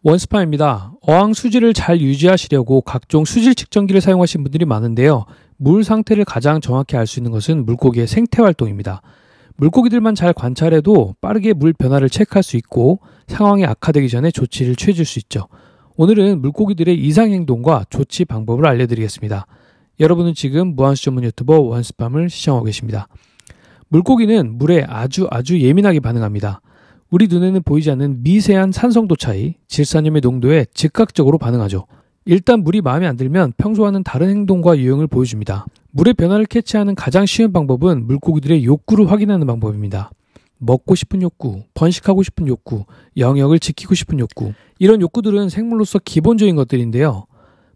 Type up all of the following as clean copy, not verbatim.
원스파입니다. 어항 수질을 잘 유지하시려고 각종 수질 측정기를 사용하시는 분들이 많은데요. 물 상태를 가장 정확히 알 수 있는 것은 물고기의 생태 활동입니다. 물고기들만 잘 관찰해도 빠르게 물 변화를 체크할 수 있고 상황이 악화되기 전에 조치를 취해줄 수 있죠. 오늘은 물고기들의 이상 행동과 조치 방법을 알려드리겠습니다. 여러분은 지금 무한수 전문 유튜버 원스팜을 시청하고 계십니다. 물고기는 물에 아주 예민하게 반응합니다. 우리 눈에는 보이지 않는 미세한 산성도 차이, 질산염의 농도에 즉각적으로 반응하죠. 일단 물이 마음에 안 들면 평소와는 다른 행동과 유형을 보여줍니다. 물의 변화를 캐치하는 가장 쉬운 방법은 물고기들의 욕구를 확인하는 방법입니다. 먹고 싶은 욕구, 번식하고 싶은 욕구, 영역을 지키고 싶은 욕구. 이런 욕구들은 생물로서 기본적인 것들인데요.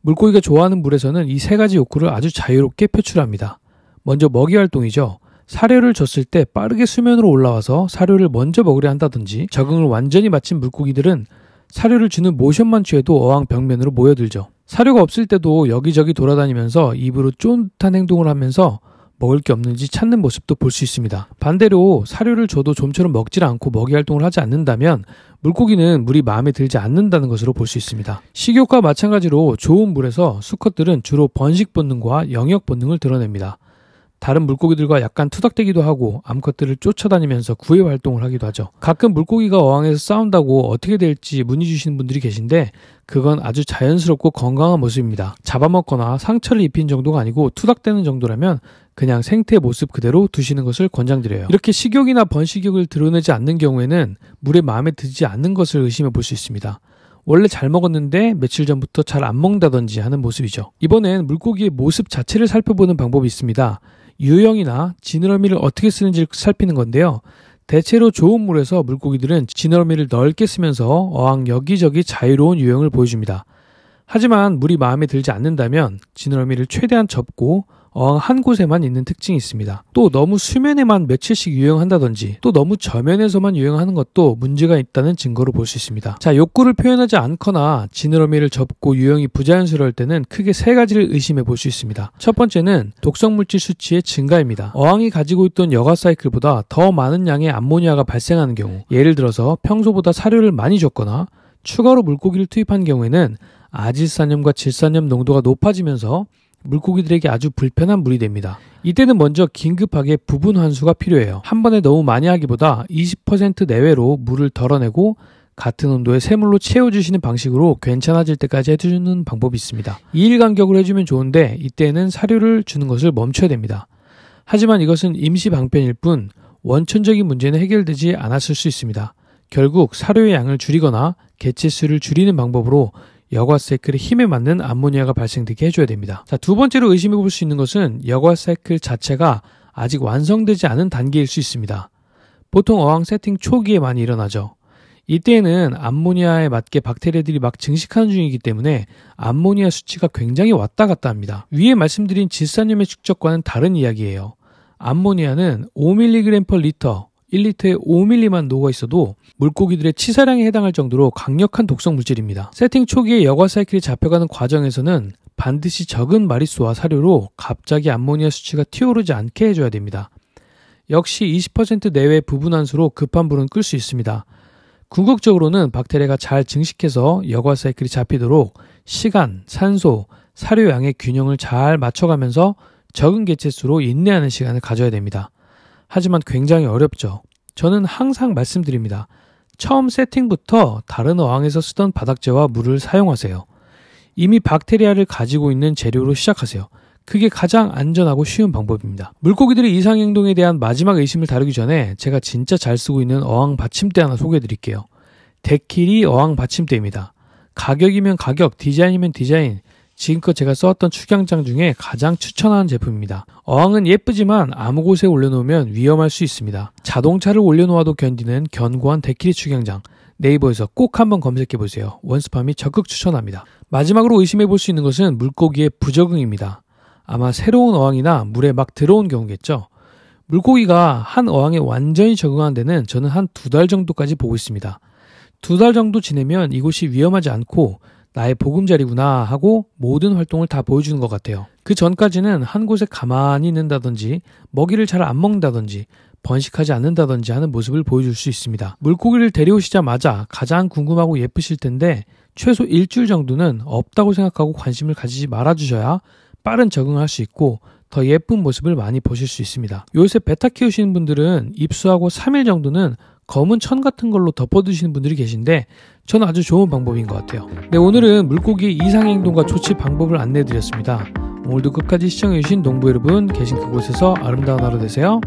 물고기가 좋아하는 물에서는 이 세 가지 욕구를 아주 자유롭게 표출합니다. 먼저 먹이 활동이죠. 사료를 줬을 때 빠르게 수면으로 올라와서 사료를 먼저 먹으려 한다든지, 적응을 완전히 마친 물고기들은 사료를 주는 모션만 취해도 어항 벽면으로 모여들죠. 사료가 없을 때도 여기저기 돌아다니면서 입으로 쫀득한 행동을 하면서 먹을 게 없는지 찾는 모습도 볼 수 있습니다. 반대로 사료를 줘도 좀처럼 먹질 않고 먹이 활동을 하지 않는다면 물고기는 물이 마음에 들지 않는다는 것으로 볼 수 있습니다. 식욕과 마찬가지로 좋은 물에서 수컷들은 주로 번식 본능과 영역 본능을 드러냅니다. 다른 물고기들과 약간 투닥대기도 하고 암컷들을 쫓아다니면서 구애 활동을 하기도 하죠. 가끔 물고기가 어항에서 싸운다고 어떻게 될지 문의 주시는 분들이 계신데 그건 아주 자연스럽고 건강한 모습입니다. 잡아먹거나 상처를 입힌 정도가 아니고 투닥대는 정도라면 그냥 생태 모습 그대로 두시는 것을 권장드려요. 이렇게 식욕이나 번식욕을 드러내지 않는 경우에는 물에 마음에 들지 않는 것을 의심해 볼 수 있습니다. 원래 잘 먹었는데 며칠 전부터 잘 안 먹는다든지 하는 모습이죠. 이번엔 물고기의 모습 자체를 살펴보는 방법이 있습니다. 유형이나 지느러미를 어떻게 쓰는지를 살피는 건데요. 대체로 좋은 물에서 물고기들은 지느러미를 넓게 쓰면서 어항 여기저기 자유로운 유형을 보여줍니다. 하지만 물이 마음에 들지 않는다면 지느러미를 최대한 접고 어항 한 곳에만 있는 특징이 있습니다. 또 너무 수면에만 며칠씩 유영한다든지 또 너무 저면에서만 유영하는 것도 문제가 있다는 증거로 볼 수 있습니다. 자, 욕구를 표현하지 않거나 지느러미를 접고 유영이 부자연스러울 때는 크게 세 가지를 의심해 볼 수 있습니다. 첫 번째는 독성물질 수치의 증가입니다. 어항이 가지고 있던 여가 사이클보다 더 많은 양의 암모니아가 발생하는 경우, 예를 들어서 평소보다 사료를 많이 줬거나 추가로 물고기를 투입한 경우에는 아질산염과 질산염 농도가 높아지면서 물고기들에게 아주 불편한 물이 됩니다. 이때는 먼저 긴급하게 부분 환수가 필요해요. 한 번에 너무 많이 하기보다 20% 내외로 물을 덜어내고 같은 온도의 새물로 채워주시는 방식으로 괜찮아질 때까지 해주는 방법이 있습니다. 2일 간격으로 해주면 좋은데 이때는 사료를 주는 것을 멈춰야 됩니다. 하지만 이것은 임시 방편일 뿐 원천적인 문제는 해결되지 않았을 수 있습니다. 결국 사료의 양을 줄이거나 개체수를 줄이는 방법으로 여과 사이클의 힘에 맞는 암모니아가 발생되게 해줘야 됩니다. 자, 두 번째로 의심해 볼 수 있는 것은 여과 사이클 자체가 아직 완성되지 않은 단계일 수 있습니다. 보통 어항 세팅 초기에 많이 일어나죠. 이때에는 암모니아에 맞게 박테리아들이 막 증식하는 중이기 때문에 암모니아 수치가 굉장히 왔다 갔다 합니다. 위에 말씀드린 질산염의 축적과는 다른 이야기예요. 암모니아는 5mg/L 1리터에 5ml만 녹아 있어도 물고기들의 치사량에 해당할 정도로 강력한 독성 물질입니다. 세팅 초기에 여과 사이클이 잡혀가는 과정에서는 반드시 적은 마리수와 사료로 갑자기 암모니아 수치가 튀어오르지 않게 해줘야 됩니다. 역시 20% 내외 부분 환수로 급한 불은 끌 수 있습니다. 궁극적으로는 박테리아가 잘 증식해서 여과 사이클이 잡히도록 시간, 산소, 사료 양의 균형을 잘 맞춰가면서 적은 개체수로 인내하는 시간을 가져야 됩니다. 하지만 굉장히 어렵죠. 저는 항상 말씀드립니다. 처음 세팅부터 다른 어항에서 쓰던 바닥재와 물을 사용하세요. 이미 박테리아를 가지고 있는 재료로 시작하세요. 그게 가장 안전하고 쉬운 방법입니다. 물고기들의 이상 행동에 대한 마지막 의심을 다루기 전에 제가 진짜 잘 쓰고 있는 어항 받침대 하나 소개해 드릴게요. 데키리 어항 받침대입니다. 가격이면 가격, 디자인이면 디자인, 지금껏 제가 써왔던 축양장 중에 가장 추천하는 제품입니다. 어항은 예쁘지만 아무 곳에 올려놓으면 위험할 수 있습니다. 자동차를 올려놓아도 견디는 견고한 데키리 축양장, 네이버에서 꼭 한번 검색해보세요. 원스팜이 적극 추천합니다. 마지막으로 의심해볼 수 있는 것은 물고기의 부적응입니다. 아마 새로운 어항이나 물에 막 들어온 경우겠죠. 물고기가 한 어항에 완전히 적응하는 데는 저는 한 2달 정도까지 보고 있습니다. 2달 정도 지내면 이곳이 위험하지 않고 나의 보금자리구나 하고 모든 활동을 다 보여주는 것 같아요. 그 전까지는 한 곳에 가만히 있는다든지 먹이를 잘 안 먹는다든지 번식하지 않는다든지 하는 모습을 보여줄 수 있습니다. 물고기를 데려오시자마자 가장 궁금하고 예쁘실 텐데 최소 일주일 정도는 없다고 생각하고 관심을 가지지 말아주셔야 빠른 적응을 할 수 있고 더 예쁜 모습을 많이 보실 수 있습니다. 요새 베타 키우시는 분들은 입수하고 3일 정도는 검은 천 같은 걸로 덮어두시는 분들이 계신데 저는 아주 좋은 방법인 것 같아요. 네, 오늘은 물고기의 이상행동과 조치 방법을 안내해드렸습니다. 오늘도 끝까지 시청해주신 농부 여러분, 계신 그곳에서 아름다운 하루 되세요.